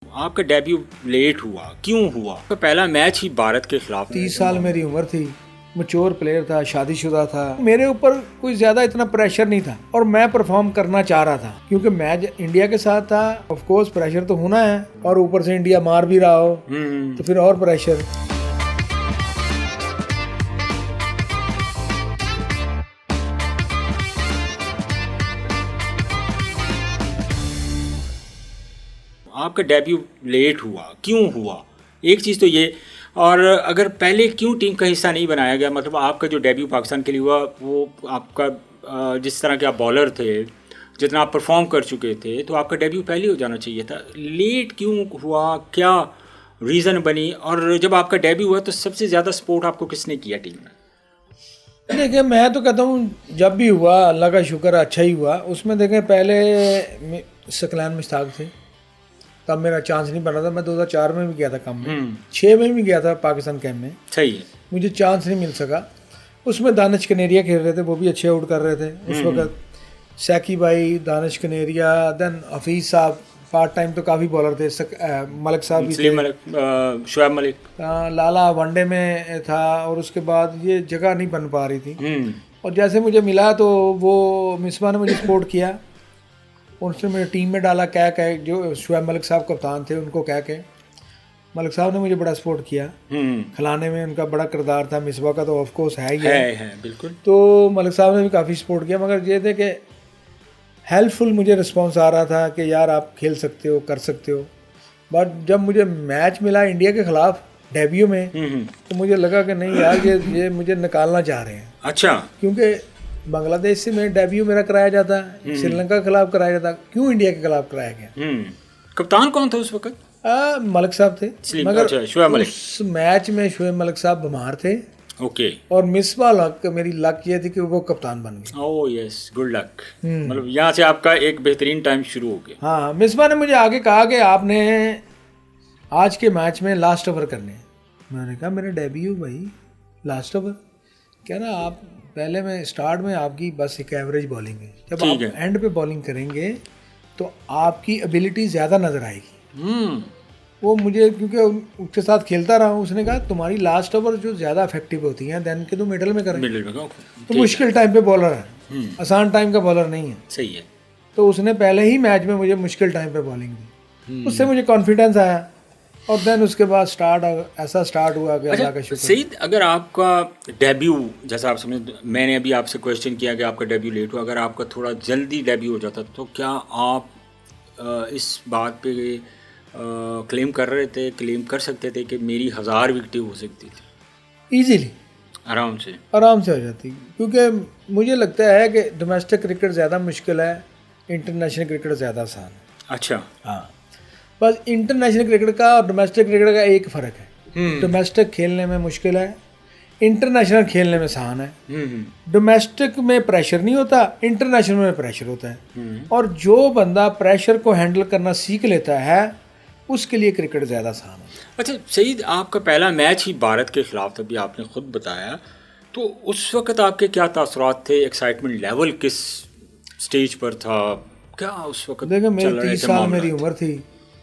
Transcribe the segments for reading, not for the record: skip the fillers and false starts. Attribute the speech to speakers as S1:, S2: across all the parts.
S1: आपका debut late हुआ, क्यों हुआ? तो पहला मैच ही भारत के खिलाफ।
S2: 30 साल मेरी उम्र थी, मैच्योर प्लेयर था, शादीशुदा था। मेरे ऊपर कोई ज्यादा इतना प्रेशर नहीं था और मैं परफॉर्म करना चाह रहा था क्योंकि मैच इंडिया के साथ था। ऑफ कोर्स प्रेशर तो होना है और ऊपर से इंडिया मार भी रहा हो तो फिर और प्रेशर।
S1: आपका डेब्यू लेट हुआ, क्यों हुआ? एक चीज़ तो ये, और अगर पहले क्यों टीम का हिस्सा नहीं बनाया गया? मतलब आपका जो डेब्यू पाकिस्तान के लिए हुआ वो आपका जिस तरह के आप बॉलर थे, जितना आप परफॉर्म कर चुके थे, तो आपका डेब्यू पहले हो जाना चाहिए था। लेट क्यों हुआ, क्या रीज़न बनी? और जब आपका डेब्यू हुआ तो सबसे ज़्यादा सपोर्ट आपको किसने किया टीम में?
S2: देखिए मैं तो कहता हूँ जब भी हुआ अल्लाह का शुक्र अच्छा ही हुआ। उसमें देखें पहले सकलैन मुश्ताक थे, तब मेरा चांस नहीं बना था। मैं 2004 में भी गया था कम में, 6 में भी गया था पाकिस्तान कैम्प में,
S1: सही है।
S2: मुझे चांस नहीं मिल सका। उसमें दानिश कनेरिया खेल रहे थे, वो भी अच्छे आउट कर रहे थे उस वक्त। सैकी भाई, दानिश कनेरिया, देन हफीज़ साहब पार्ट टाइम तो काफ़ी बॉलर थे। मलिक साहब भी थे,
S1: शुएब मलिक,
S2: लाला वनडे में था। और उसके बाद ये जगह नहीं बन पा रही थी। और जैसे मुझे मिला तो वो मिसबा ने मुझे सपोर्ट किया, उसने मेरे टीम में डाला। कह जो शुएब मलिक साहब कप्तान थे उनको कह के मलिक साहब ने मुझे बड़ा सपोर्ट किया। खिलाने में उनका बड़ा किरदार था। मिसबा का तो ऑफ कोर्स है ही
S1: है बिल्कुल।
S2: तो मलिक साहब ने भी काफ़ी सपोर्ट किया, मगर ये थे कि हेल्पफुल मुझे रिस्पांस आ रहा था कि यार आप खेल सकते हो, कर सकते हो। बट जब मुझे मैच मिला इंडिया के खिलाफ डेब्यू में तो मुझे लगा कि नहीं यार ये मुझे निकालना चाह रहे हैं।
S1: अच्छा,
S2: क्योंकि बांग्लादेश से मैं डेब्यू मेरा कराया जाता, श्रीलंका के खिलाफ कराया जाता, क्यों इंडिया के खिलाफ कराया गया?
S1: कप्तान कौन था उस वक्त?
S2: मलिक साहब थे, मगर
S1: अच्छा, शुएब मलिक।
S2: उस मैच में शुएब मलिक साहब बीमार थे।
S1: ओके।
S2: और मिसबा लक, मेरी लक ये थी कि वो कप्तान बन गए।
S1: Oh yes, good luck. मतलब यहाँ से आपका एक बेहतरीन टाइम शुरू हो गया।
S2: हाँ, मिसबा ने मुझे आगे कहा कि आपने आज के मैच में लास्ट ओवर करने हैं। मैंने कहा मेरा डेब्यू भाई, लास्ट ओवर क्या ना, आप पहले में स्टार्ट में आपकी बस एक एवरेज बॉलिंग है, जब आप एंड पे बॉलिंग करेंगे तो आपकी एबिलिटी ज़्यादा नज़र आएगी। वो मुझे, क्योंकि उसके साथ खेलता रहा हूँ, उसने कहा तुम्हारी लास्ट ओवर जो ज़्यादा इफेक्टिव होती हैं देन के तुम मिडल में करें। तो मुश्किल टाइम पे बॉलर है, आसान टाइम का बॉलर नहीं है।
S1: सही है।
S2: तो उसने पहले ही मैच में मुझे मुश्किल टाइम पे बॉलिंग दी, उससे मुझे कॉन्फिडेंस आया और देन उसके बाद ऐसा स्टार्ट हुआ कि अल्लाह का शुक्र।
S1: सही, अगर आपका डेब्यू, जैसा आप समझ, मैंने अभी आपसे क्वेश्चन किया कि आपका डेब्यू लेट हुआ, अगर आपका थोड़ा जल्दी डेब्यू हो जाता तो क्या आप इस बात पे क्लेम कर सकते थे कि मेरी 1000 विकेटें हो सकती थी?
S2: ईजीली,
S1: आराम से
S2: हो जाती, क्योंकि मुझे लगता है कि डोमेस्टिक क्रिकेट ज़्यादा मुश्किल है, इंटरनेशनल क्रिकेट ज़्यादा आसान है।
S1: अच्छा,
S2: हाँ, बस इंटरनेशनल क्रिकेट का और डोमेस्टिक क्रिकेट का एक फ़र्क है। डोमेस्टिक खेलने में मुश्किल है, इंटरनेशनल खेलने में आसान है। डोमेस्टिक में प्रेशर नहीं होता, इंटरनेशनल में प्रेशर होता है। और जो बंदा प्रेशर को हैंडल करना सीख लेता है उसके लिए क्रिकेट ज़्यादा आसान है।
S1: अच्छा सईद, आपका पहला मैच ही भारत के खिलाफ था, अभी आपने खुद बताया, तो उस वक्त आपके क्या तासुरात थे? एक्साइटमेंट लेवल किस स्टेज पर था? क्या उस वक्त?
S2: देखिए मेरी 30 साल मेरी उम्र थी,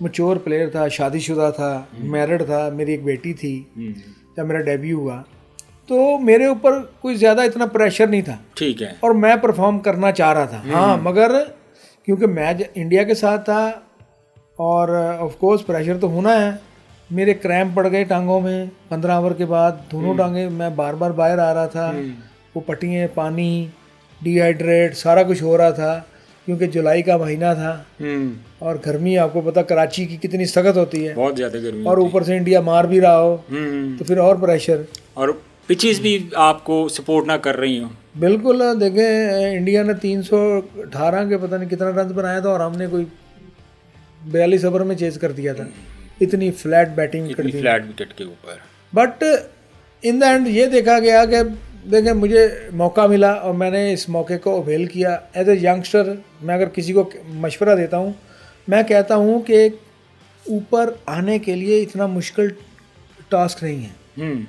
S2: मैच्योर प्लेयर था, शादीशुदा था, मैरिड था, मेरी एक बेटी थी। जब मेरा डेब्यू हुआ तो मेरे ऊपर कोई ज़्यादा इतना प्रेशर नहीं था,
S1: ठीक है,
S2: और मैं परफॉर्म करना चाह रहा था। हाँ, मगर क्योंकि मैच इंडिया के साथ था और ऑफ कोर्स प्रेशर तो होना है। मेरे क्रैम्प पड़ गए टांगों में 15 ओवर के बाद, दोनों टांगे, मैं बार बार बाहर आ रहा था। वो पट्टियाँ, पानी, डिहाइड्रेट, सारा कुछ हो रहा था क्योंकि जुलाई का महीना था और गर्मी आपको पता कराची की कितनी सख्त होती है,
S1: बहुत ज़्यादा गर्मी,
S2: और ऊपर से इंडिया मार भी रहा हो तो फिर और प्रेशर, और
S1: पिचेस भी आपको सपोर्ट ना कर रही हो।
S2: बिल्कुल। देखें इंडिया ने 318 के पता नहीं कितना रन बनाया था और हमने कोई 42 ओवर में चेज कर दिया था। इतनी फ्लैट बैटिंग कर दी,
S1: फ्लैट विकेट के ऊपर।
S2: बट इन द एंड ये देखा गया कि देखें मुझे मौका मिला और मैंने इस मौके को अवेल किया। एज ए यंगस्टर मैं अगर किसी को मशवरा देता हूँ, मैं कहता हूँ कि ऊपर आने के लिए इतना मुश्किल टास्क नहीं है।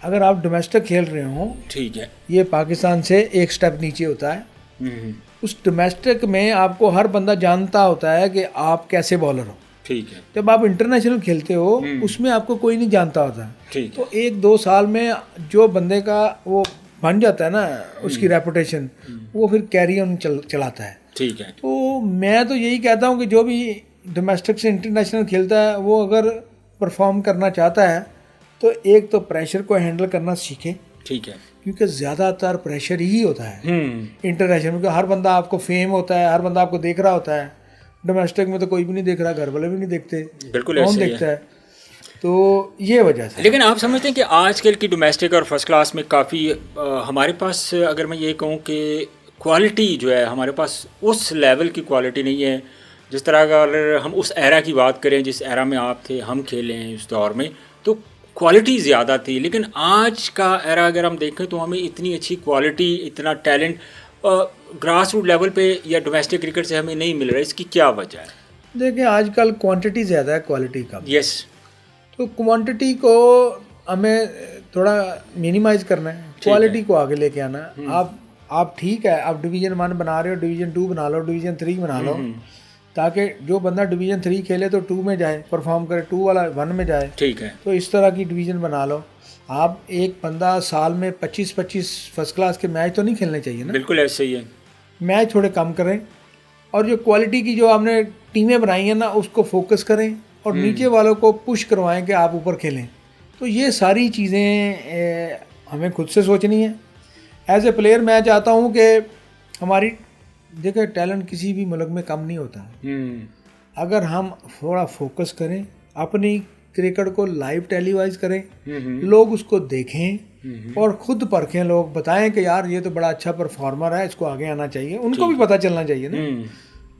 S2: अगर आप डोमेस्टिक खेल रहे हो,
S1: ठीक है,
S2: ये पाकिस्तान से एक स्टेप नीचे होता है। उस डोमेस्टिक में आपको हर बंदा जानता होता है कि आप कैसे बॉलर हो।
S1: ठीक है।
S2: जब आप इंटरनेशनल खेलते हो उसमें आपको कोई नहीं जानता होता,
S1: ठीक
S2: तो 1-2 साल में जो बंदे का वो बन जाता है ना उसकी रेपुटेशन, वो फिर कैरी ऑन चलाता है।
S1: ठीक है।
S2: तो मैं तो यही कहता हूँ कि जो भी डोमेस्टिक से इंटरनेशनल खेलता है वो अगर परफॉर्म करना चाहता है तो एक तो प्रेशर को हैंडल करना सीखे,
S1: ठीक है।
S2: क्योंकि ज़्यादातर प्रेशर ही होता है इंटरनेशनल में। हर बंदा आपको फेम होता है, हर बंदा आपको देख रहा होता है। डोमेस्टिक में तो कोई भी नहीं देख रहा, घर वाले भी नहीं देखते,
S1: बिल्कुल
S2: कौन
S1: ऐसे ही
S2: देखता है। तो ये वजह से।
S1: लेकिन आप समझते हैं कि आजकल की डोमेस्टिक और फर्स्ट क्लास में काफ़ी हमारे पास, अगर मैं ये कहूँ कि क्वालिटी जो है हमारे पास उस लेवल की क्वालिटी नहीं है जिस तरह का, अगर हम उस एरा की बात करें जिस एरा में आप थे, हम खेले हैं उस दौर में, तो क्वालिटी ज़्यादा थी। लेकिन आज का एरा अगर हम देखें तो हमें इतनी अच्छी क्वालिटी, इतना टैलेंट ग्रास रूट लेवल पे या डोमेस्टिक क्रिकेट से हमें नहीं मिल रहा है। इसकी क्या वजह है?
S2: देखिए आजकल क्वांटिटी ज़्यादा है, क्वालिटी कम।
S1: यस।
S2: तो क्वांटिटी को हमें थोड़ा मिनिमाइज करना है, क्वालिटी को आगे लेके आना है। आप ठीक है, आप डिवीज़न 1 बना रहे हो, डिवीज़न 2 बना लो, डिवीज़न 3 बना लो, ताकि जो बंदा डिवीज़न 3 खेले तो 2 में जाए, परफॉर्म करे, 2 वाला 1 में जाए।
S1: ठीक है।
S2: तो इस तरह की डिवीज़न बना लो। आप एक बंदा साल में 25-25 फर्स्ट क्लास के मैच तो नहीं खेलने चाहिए ना,
S1: बिल्कुल ऐसे ही है।
S2: मैच थोड़े कम करें और जो क्वालिटी की जो आपने टीमें बनाई हैं ना उसको फोकस करें और नीचे वालों को पुश करवाएं कि आप ऊपर खेलें। तो ये सारी चीज़ें हमें खुद से सोचनी है। एज ए प्लेयर मैं चाहता हूँ कि हमारी, देखिए टैलेंट किसी भी मुल्क में कम नहीं होता। अगर हम थोड़ा फोकस करें, अपनी क्रिकेट को लाइव टेलीवाइज करें, लोग उसको देखें और खुद परखें, लोग बताएं कि यार ये तो बड़ा अच्छा परफॉर्मर है, इसको आगे आना चाहिए। उनको भी पता चलना चाहिए ना,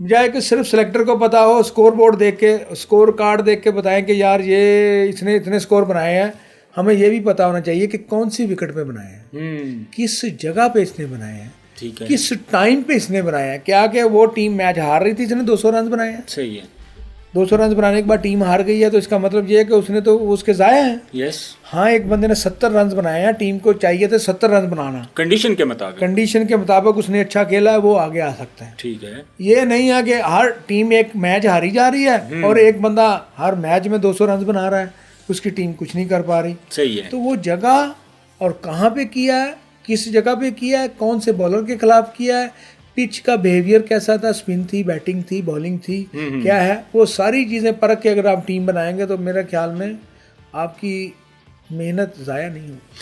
S2: बजाय कि सिर्फ सिलेक्टर को पता हो, स्कोर बोर्ड देख के, स्कोर कार्ड देख के बताएं कि यार ये इसने इतने स्कोर बनाए हैं। हमें ये भी पता होना चाहिए कि कौन सी विकेट पे बनाए हैं, किस जगह पे इसने बनाए हैं,
S1: ठीक है,
S2: किस टाइम पे इसने बनाया है। क्या कि वो टीम मैच हार रही थी, इसने 200 रन बनाए हैं।
S1: सही है।
S2: 200 रन बनाने के बाद टीम हार गई है तो इसका मतलब ये है कि उसने तो उसके ज़ाया हैं।
S1: यस।
S2: हाँ, एक बंदे ने 70 रन बनाए हैं, टीम को चाहिए थे 70 रन बनाना,
S1: कंडीशन के मुताबिक।
S2: कंडीशन के मुताबिक उसने अच्छा खेला है, वो आगे आ सकता है।
S1: ठीक है।
S2: ये नहीं है कि हर टीम एक मैच हारी जा रही है और एक बंदा हर मैच में 200 रन बना रहा है, उसकी टीम कुछ नहीं कर पा रही।
S1: सही है।
S2: तो वो जगह और कहाँ पे किया है, किस जगह पे किया है, कौन से बॉलर के खिलाफ किया है, पिच का बिहेवियर कैसा था, स्पिन थी, बैटिंग थी, बॉलिंग थी, क्या है, वो सारी चीज़ें परख के अगर आप टीम बनाएंगे तो मेरे ख्याल में आपकी मेहनत ज़ाया नहीं होगी।